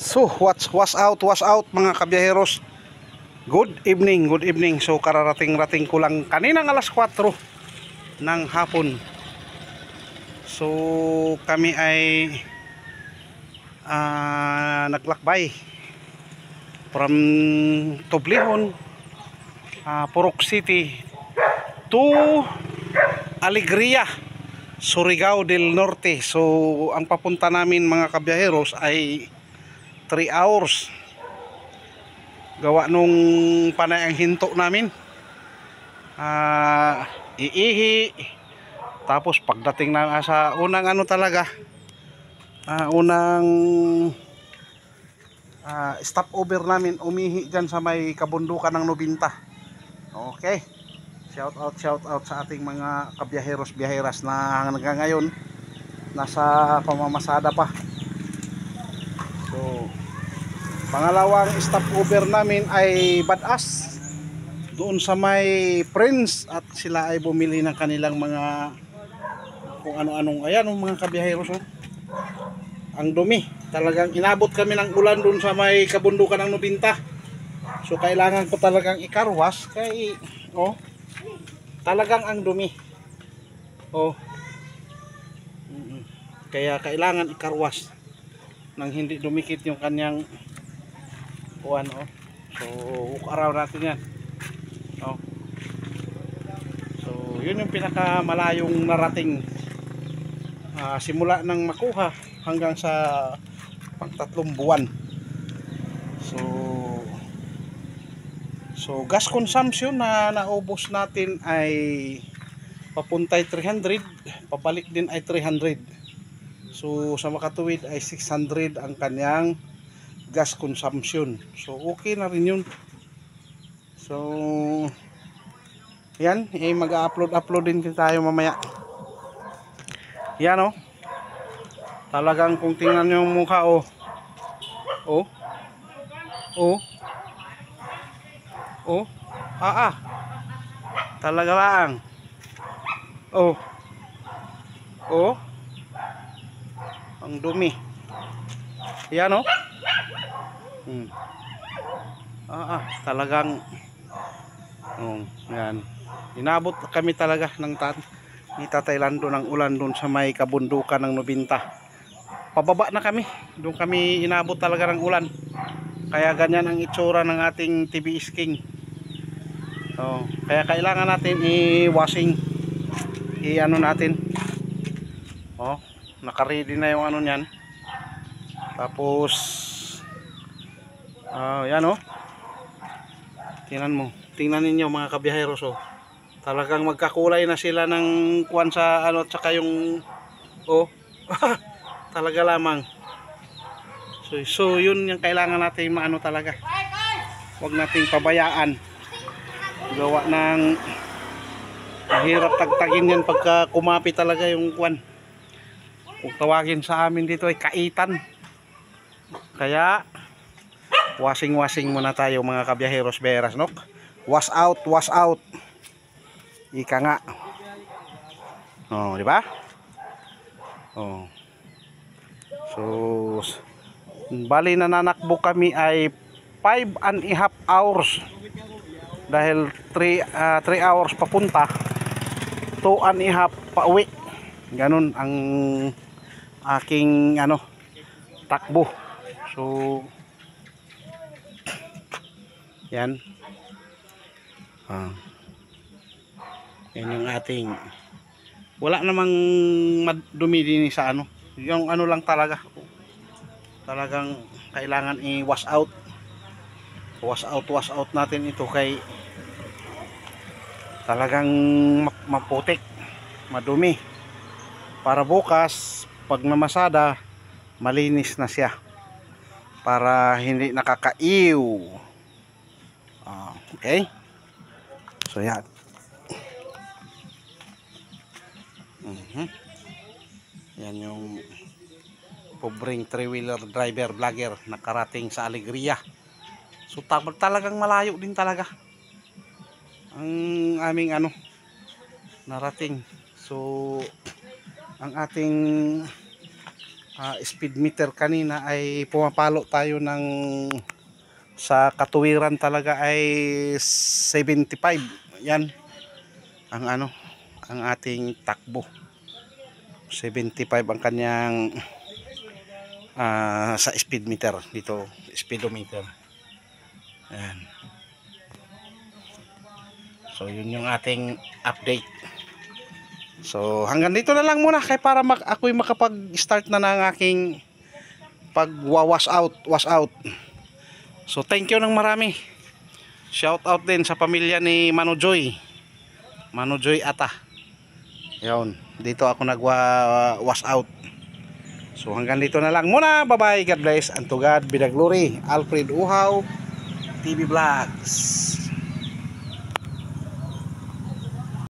So, wash out mga kabiyaheros. Good evening, good evening. So, kararating-rating ko lang kaninang alas 4 ng hapon. So, kami ay naglakbay from Toblihon, Purok City to Alegria, Surigao del Norte. So, ang papunta namin mga kabiyaheros ay 3 hours. Gawa nung panay ang hinto namin. Iihi. Tapos pagdating na sa unang talaga, unang stopover namin, umihi dyan sa may kabundukan ng Nobinta. Okay. Shout out sa ating mga kabiyaheros-biyaheras na hanggang ngayon nasa pamamasada pa. So, pangalawang stopover namin ay Batas, doon sa may Prince, at sila ay bumili ng kanilang mga kung ano-anong. Ayan mga kabiyaheros, oh. Ang dumi, talagang inabot kami ng ulan doon sa may kabundukan ng Nobinta. So kailangan ko talagang ikarwas kay talagang ang dumi. Kaya kailangan ikarwas nang hindi dumikit yung kanyang So walk around natin yan. So yun yung pinakamalayong narating, simula ng makuha hanggang sa pang-3 buwan. So gas consumption na naubos natin ay papuntay 300, pabalik din ay 300. So sa makatuwid ay 600 ang kanyang gas consumption. So okay na rin yun. So yan, mag-upload din tayo mamaya. Yan, talagang kung tingnan nyo yung mukha, talaga lang. Ang dumi. Yan, talagang yan. Inabot kami talaga ng ni Tatay Lando ng ulan doon sa may kabundukan ng Nobinta. Pababa na kami, doon kami inabot talaga ng ulan. Kaya ganyan ang itsura ng ating TBS King. Kaya kailangan natin i-washing, natin. Naka-ready na yung niyan. Tapos yan, tingnan ninyo mga kabiyaheros, talagang magkakulay na sila ng kuwan sa at saka yung talaga lamang. So yun yung kailangan natin talaga. Huwag nating pabayaan. Gawa ng mahirap tagtagin yan pagka kumapi talaga yung kuwan. Kung tawagin sa amin dito ay kaitan. Kaya washing muna tayo mga kabiyaheros beras, wash out. Ika nga. Di ba? So bali nananakbo kami ay 5.5 hours. Dahil 3 hours papunta, 2.5 pauwi. Ganun ang aking takbo. So yan. Yan yung ating, wala namang madumi din sa yung lang talaga. Talagang kailangan i-wash out natin ito, kay talagang maputik, madumi, para bukas pag namasada malinis na siya, para hindi nakakaiw. Okay, so yan. Yan yung pobreng 3-wheeler driver vlogger nakarating sa Alegria. So talagang malayo din talaga ang aming narating. So ang ating speed meter kanina ay pumapalo tayo ng sa katuwiran talaga ay 75. Yan ang ang ating takbo. 75 ang kanyang sa speed meter dito, speedometer. Ayan. So yun yung ating update. So hanggang dito na lang muna kay para ako'y makapag-start na ng aking pag-wash out. So thank you ng marami. Shout out din sa pamilya ni Manojoy Ata. Yun, dito ako nag-wash out. So hanggang dito na lang muna. Bye bye, God bless and to God be the glory. Alfred Uhaw TV Vlogs.